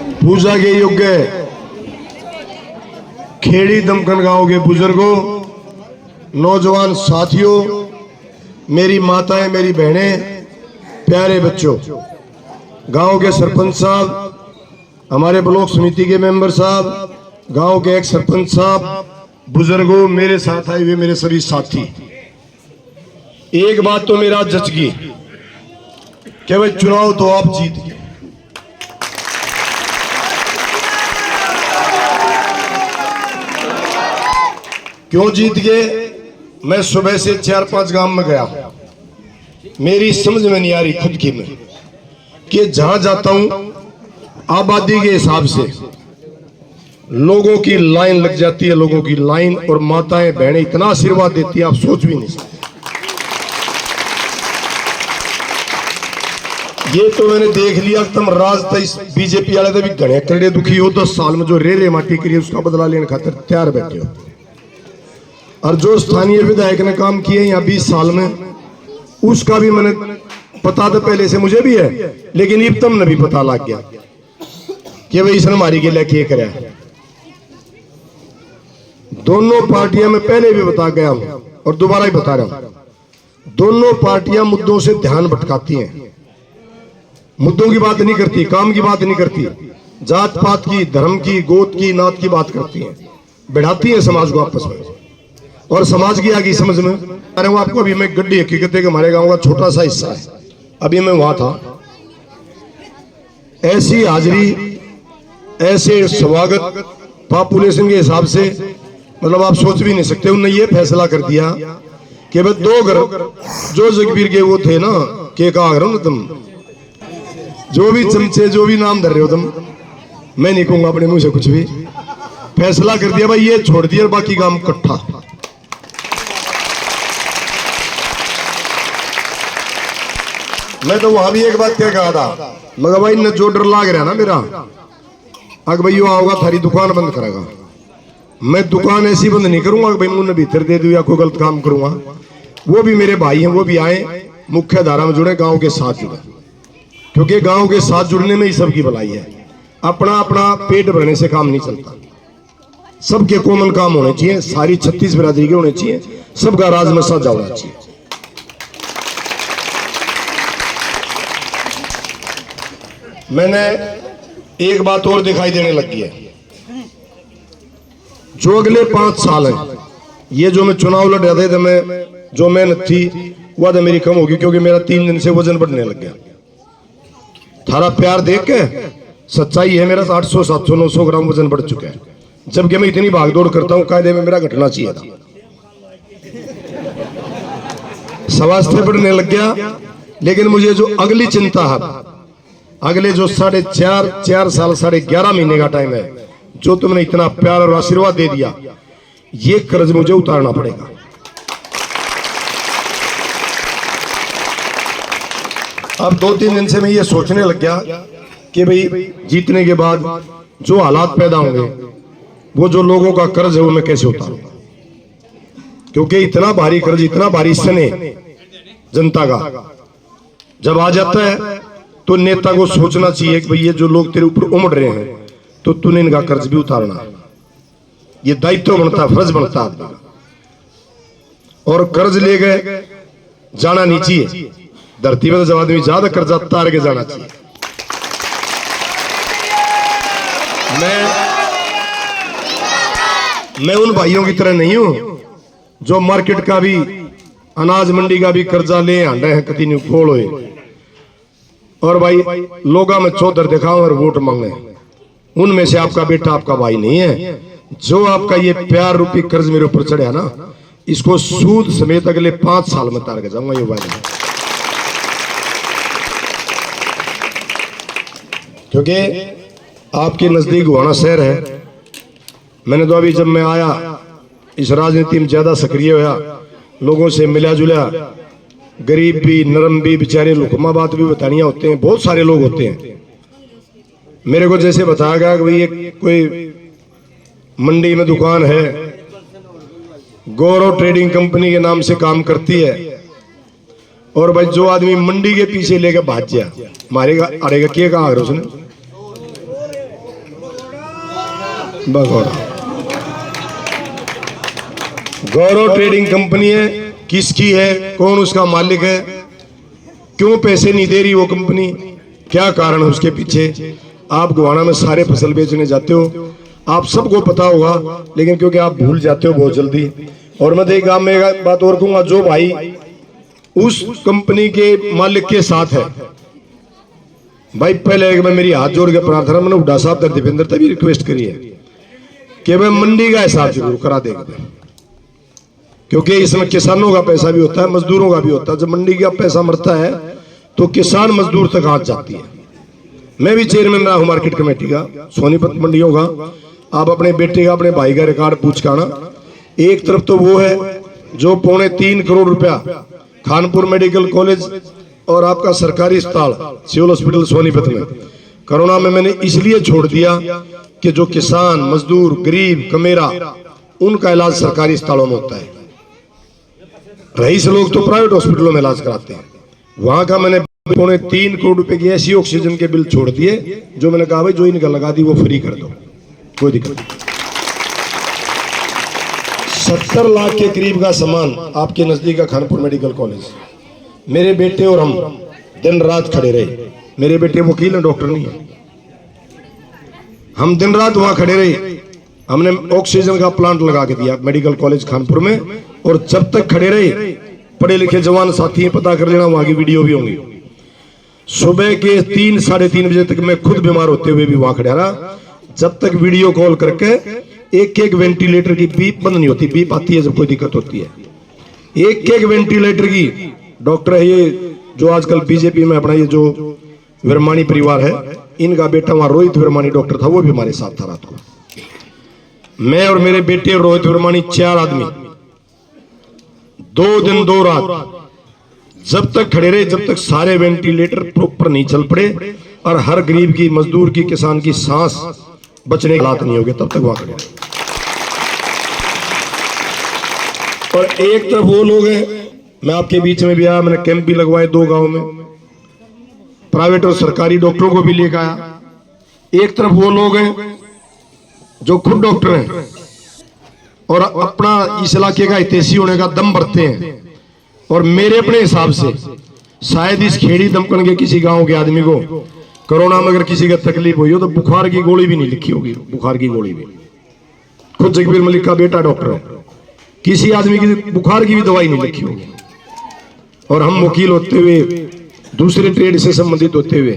पूजा के योग्य खेड़ी दमकन गांव के बुजुर्गों, नौजवान साथियों, मेरी माताएं, मेरी बहनें, प्यारे बच्चों, गांव के सरपंच साहब, हमारे ब्लॉक समिति के मेंबर साहब, गांव के एक्स सरपंच साहब, बुजुर्गों, मेरे साथ आए हुए मेरे सभी साथी, एक बात तो मेरा जच गई कि भाई चुनाव तो आप जीत गए। क्यों जीत गए? मैं सुबह से 4-5 गांव में गया, मेरी समझ में नहीं आ रही खुद की में कि जहां जाता हूं आबादी के हिसाब से लोगों की लाइन लग जाती है, लोगों की लाइन, और माताएं बहनें इतना आशीर्वाद देती है आप सोच भी नहीं सकते। ये तो मैंने देख लिया तुम राज बीजेपी वाले तो भी घने कड़े दुखी हो, 10 साल में जो रे माटी करी उसका बदला लेने खातिर तैयार बैठे हो, और जो स्थानीय विधायक ने काम किए यहाँ 20 साल में उसका भी मैंने पता था पहले से, मुझे भी है, लेकिन अब तुम ने भी पता लग गया कि भाई इसने हमारी के लिए करा। दोनों पार्टियां मैं पहले भी बता गया हूं और दोबारा ही बता रहा हूं, दोनों पार्टियां मुद्दों से ध्यान भटकाती हैं, मुद्दों की बात नहीं करती, काम की बात नहीं करती, जात पात की, धर्म की, गोत की, नात की बात करती हैं, बढ़ाती हैं समाज को आपस में, और समाज की आगे समझ में अरे वो आपको अभी मैं गड्डी हकीकत है कि हमारे गांव का छोटा सा हिस्सा है, अभी मैं वहां था, ऐसी हाजिरी, ऐसे स्वागत पॉपुलेशन के हिसाब से, मतलब आप सोच भी नहीं सकते। उन्होंने ये फैसला कर दिया कि भाई 2 घर जो जगबीर के वो थे ना, के कहा करो ना तुम, जो भी चमचे जो भी नाम धर रहे हो तुम, मैं नहीं कहूंगा अपने मुंह से कुछ भी, फैसला कर दिया भाई ये छोड़ दिया, बाकी काम इकट्ठा। मैं तो वहां भी एक बात क्या कहा था, मगर भाई न जो डर लाग रहा है ना मेरा, अगर भाई वो आओगा थारी दुकान बंद करेगा, मैं दुकान ऐसी बंद नहीं करूंगा कि भाई मुंह भीतर दे दूं या कोई गलत काम करूंगा। वो भी मेरे भाई हैं, वो भी आए, मुख्य धारा में जुड़े, गांव के साथ जुड़े, क्योंकि गांव के साथ जुड़ने में ही सबकी भलाई है। अपना अपना पेट भरने से काम नहीं चलता, सबके कॉमन काम होने चाहिए, सारी 36 बिरादरी के होने चाहिए, सबका राज में साझा होना चाहिए। मैंने एक बात और दिखाई देने लगी है, जो अगले 5 साल हैं, ये जो मैं चुनाव लड़ रहा था, मैं जो मेहनत थी वह तो मेरी कम होगी, क्योंकि मेरा 3 दिन से वजन बढ़ने लग गया। थारा प्यार देख के सच्चाई है, मेरा 800, 700, 900 ग्राम वजन बढ़ चुका है, जबकि मैं इतनी भागदौड़ करता हूं, कायदे में मेरा घटना चाहिए था। स्वास्थ्य बढ़ने लग गया, लेकिन मुझे जो अगली चिंता है, अगले जो 4.5 साल 11.5 महीने का टाइम है, जो तुमने इतना प्यार और आशीर्वाद दे दिया, ये कर्ज मुझे उतारना पड़ेगा। अब 2-3 दिन से मैं ये सोचने लग गया कि भाई जीतने के बाद जो हालात पैदा होंगे, वो जो लोगों का कर्ज है वो मैं कैसे उतारूंगा, क्योंकि इतना भारी कर्ज, इतना भारी सने जनता का जब आ जाता है, तो नेता को सोचना चाहिए कि भाई ये जो लोग तेरे ऊपर उमड़ रहे हैं, तो तूने इनका कर्ज भी उतारना, ये दायित्व बनता है, फर्ज बनता है। और कर्ज ले गए जाना नहीं चाहिए, धरती में तो जब आदमी ज्यादा कर्जा उतार के जाना चाहिए। मैं उन भाइयों की तरह नहीं हूं जो मार्केट का भी, अनाज मंडी का भी कर्जा ले आंडा है, कति नहीं खोल हुए, और भाई लोगा में चौधर दिखाओ और वोट मांगे। उनमें से आपका बेटा आपका भाई नहीं है। जो आपका ये प्यार रूपी कर्ज मेरे ऊपर चढ़ा ना, इसको सूद समेत अगले 5 साल में उतार के जाऊंगा, ये वादा। क्योंकि आपके नजदीक गुहाना शहर है, मैंने तो अभी जब मैं आया इस राजनीति में ज्यादा सक्रिय हुआ, लोगों से मिला जुला, गरीब भी, नरम भी, बेचारे लुकमा बात भी बतानिया होते हैं, बहुत सारे लोग होते हैं। मेरे को जैसे बताया गया कि भाई ये कोई मंडी में दुकान है, गौरव ट्रेडिंग कंपनी के नाम से काम करती है, और भाई जो आदमी मंडी के पीछे लेके भाग गया मारेगा, अड़ेगा क्या कहा उसने, गौरव ट्रेडिंग कंपनी है, किसकी है, कौन उसका मालिक है, क्यों पैसे नहीं दे रही वो कंपनी, क्या कारण है उसके पीछे। आप गोवाना में सारे फसल बेचने जाते हो, आप सबको पता होगा, लेकिन क्योंकि आप भूल जाते हो बहुत जल्दी। और मैं एक काम में एक बात और कहूंगा, जो भाई उस कंपनी के मालिक के साथ है, भाई पहले मैं मेरी हाथ जोड़ के प्रार्थना, मैंने हुड्डा साहब तर दीपेंद्र तभी रिक्वेस्ट करी है कि मैं मंडी का हिसाब जरूर करा देगा, क्योंकि इसमें किसानों का पैसा भी होता है, मजदूरों का भी होता है। जब मंडी का पैसा मरता है तो किसान मजदूर तक हाथ जाती है। मैं भी चेयरमैन रहा हूं मार्केट कमेटी का, सोनीपत मंडियों का। आप अपने बेटे का, अपने भाई का रिकॉर्ड पूछ के आना। एक तरफ तो वो है जो 3.25 करोड़ रुपया खानपुर मेडिकल कॉलेज और आपका सरकारी अस्पताल सिविल हॉस्पिटल सोनीपत में कोरोना में मैंने इसलिए छोड़ दिया कि जो किसान मजदूर गरीब कमेरा, उनका इलाज सरकारी अस्पतालों में होता है। रईस लोग तो प्राइवेट हॉस्पिटलों में इलाज कराते हैं। वहां का मैंने 3.25 करोड़ रुपए की ऐसी ऑक्सीजन के बिल छोड़ दिए, जो मैंने कहा भाई जो इनका लगा दी वो फ्री कर दो, कोई दिक्कत नहीं। 70 लाख के करीब का सामान आपके नजदीक का खानपुर मेडिकल कॉलेज, मेरे बेटे और हम दिन रात खड़े रहे। मेरे बेटे वकील हैं, डॉक्टर नहीं है। हम दिन रात वहां खड़े रहे, हमने ऑक्सीजन का प्लांट लगा के दिया मेडिकल कॉलेज खानपुर में। और जब तक खड़े रहे, पढ़े लिखे जवान साथी हैं, पता कर लेना, वहां की वीडियो भी होंगी। सुबह के 3 साढ़े 3 बजे तक मैं खुद बीमार होते हुए भी वहां खड़ा रहा, जब तक वीडियो कॉल करके एक एक वेंटिलेटर की बीप बंद नहीं होती। बीप आती है जब कोई दिक्कत होती है। एक एक वेंटिलेटर की डॉक्टर है ये जो आजकल बीजेपी में अपना ये जो विरमानी परिवार है, इनका बेटा वहां रोहित विरमानी डॉक्टर था, वो भी हमारे साथ था रात को। मैं और मेरे बेटे और रोहित विरमानी 4 आदमी 2 दिन 2 रात जब तक खड़े रहे, जब तक सारे वेंटिलेटर प्रॉपर नहीं चल पड़े और हर गरीब की, मजदूर की, किसान की सांस बचने की हालात नहीं हो गए, तब तक वहां खड़े रहे। और एक तरफ वो लोग हैं, मैं आपके बीच में भी आया, मैंने कैंप भी लगवाए 2 गांव में, प्राइवेट और सरकारी डॉक्टरों को भी लेकर आया। एक तरफ वो लोग हैं जो खुद डॉक्टर हैं और अपना इस इलाके का हितैषी होने का दम भरते हैं। और मेरे अपने हिसाब से शायद इस खेड़ी दमकन के किसी गांव के आदमी को कोरोना में अगर किसी का तकलीफ हुई हो तो बुखार की गोली भी नहीं लिखी होगी। बुखार की गोली भी, खुद जगबीर मलिक का बेटा डॉक्टर है, किसी आदमी की बुखार की भी दवाई नहीं लिखी होगी। और हम वकील होते हुए, दूसरे ट्रेड से संबंधित होते हुए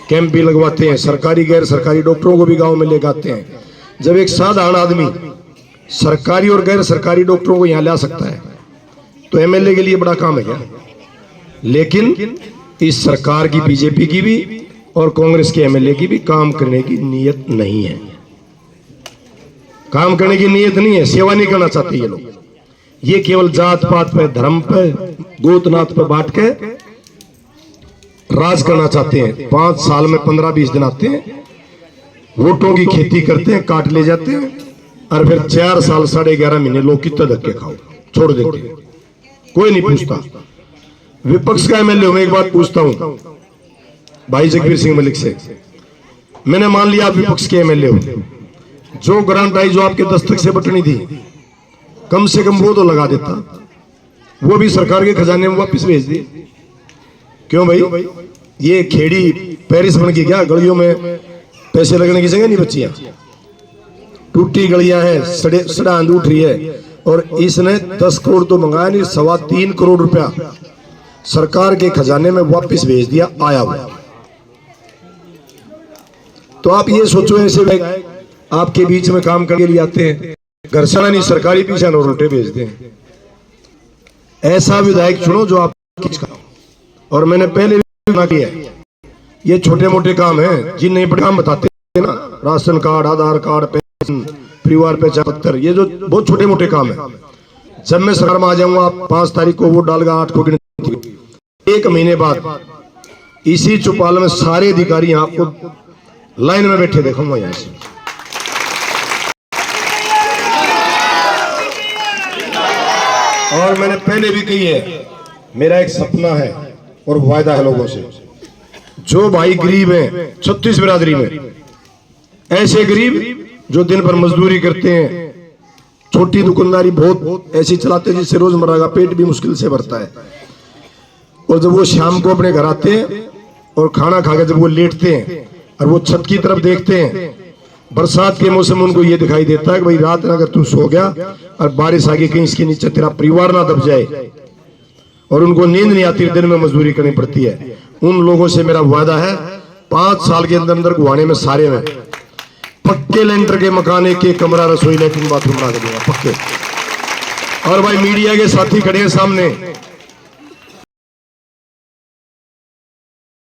कैंप भी लगवाते हैं, सरकारी गैर सरकारी डॉक्टरों को भी गांव में लेकर आते हैं। जब एक साधारण आदमी सरकारी और गैर सरकारी डॉक्टरों को यहां ला सकता है तो एमएलए के लिए बड़ा काम है क्या? लेकिन इस सरकार की, बीजेपी की भी और कांग्रेस के एमएलए की भी काम करने की नीयत नहीं है। काम करने की नीयत नहीं है, सेवा नहीं करना चाहते ये लोग। ये केवल जात पात पे, धर्म पे, गोतनाथ पे बांट के राज करना चाहते हैं। 5 साल में 15-20 दिन आते हैं, वोटों की खेती करते हैं, काट ले जाते हैं, और फिर 4 साल 11.5 महीने लोग कितना धक्के खाओ, छोड़ देते हैं, कोई नहीं पूछता। विपक्ष का एमएलए मैं एक बात पूछता हूं भाई जगबीर सिंह मलिक से, मैंने मान लिया आप विपक्ष के एमएलए हो, जो ग्रांट आई, जो आपके दस्तक से बटनी थी, कम से कम वो तो लगा देता, वो भी सरकार के खजाने में वापस भेज दी। क्यों भाई, ये खेड़ी पेरिस बन गई क्या? गलियों में पैसे लगने की जगह नहीं बची है, टूटी गलियां हैं, सड़ांध उठ रही है। और इसने 10 करोड़ तो मंगाया नहीं, 3.25 करोड़ रुपया सरकार के खजाने में वापस भेज दिया आया हुआ। तो आप ये सोचो, ऐसे आपके बीच में काम करने के लिए आते हैं, घर से नहीं सरकारी पीछे और उल्टे भेजते हैं। ऐसा विधायक चुनो जो आप, और मैंने पहले भी किया है, ये छोटे मोटे काम हैं, जिन नहीं बड़े काम बताते हैं ना, राशन कार्ड, आधार कार्ड, पेंशन, परिवार पहचान पत्र, ये जो बहुत छोटे मोटे काम है। जब मैं सरकार में आ जाऊंगा, 5 तारीख को वोट डालगा, 8 को गिनती, 1 महीने बाद इसी चौपाल में सारे अधिकारी आपको लाइन में बैठे देखूंगा यहां से। और मैंने पहले भी कही है, मेरा एक सपना है और वायदा है लोगों से, जो भाई गरीब हैं 36 बिरादरी में, ऐसे गरीब जो दिन भर मजदूरी करते हैं, छोटी दुकानदारी बहुत ऐसी चलाते हैं जिससे रोजमर्रा का पेट भी मुश्किल से भरता है। और जब वो शाम को अपने घर आते हैं और खाना खा के जब वो लेटते हैं और वो छत की तरफ देखते हैं, बरसात के मौसम में उनको ये दिखाई देता है कि भाई रात में अगर तू सो गया और बारिश आ गई कहीं इसके नीचे तेरा परिवार ना दब जाए, और उनको नींद नहीं आती, दिन में मजदूरी करनी पड़ती है। उन लोगों से मेरा वादा है 5 साल के अंदर अंदर गुवाने में सारे में पक्के लेंटर के मकान, एक कमरा, रसोई, लैट्रिन, बाथरूम बना के दूंगा पक्के। और भाई मीडिया के साथी खड़े हैं सामने,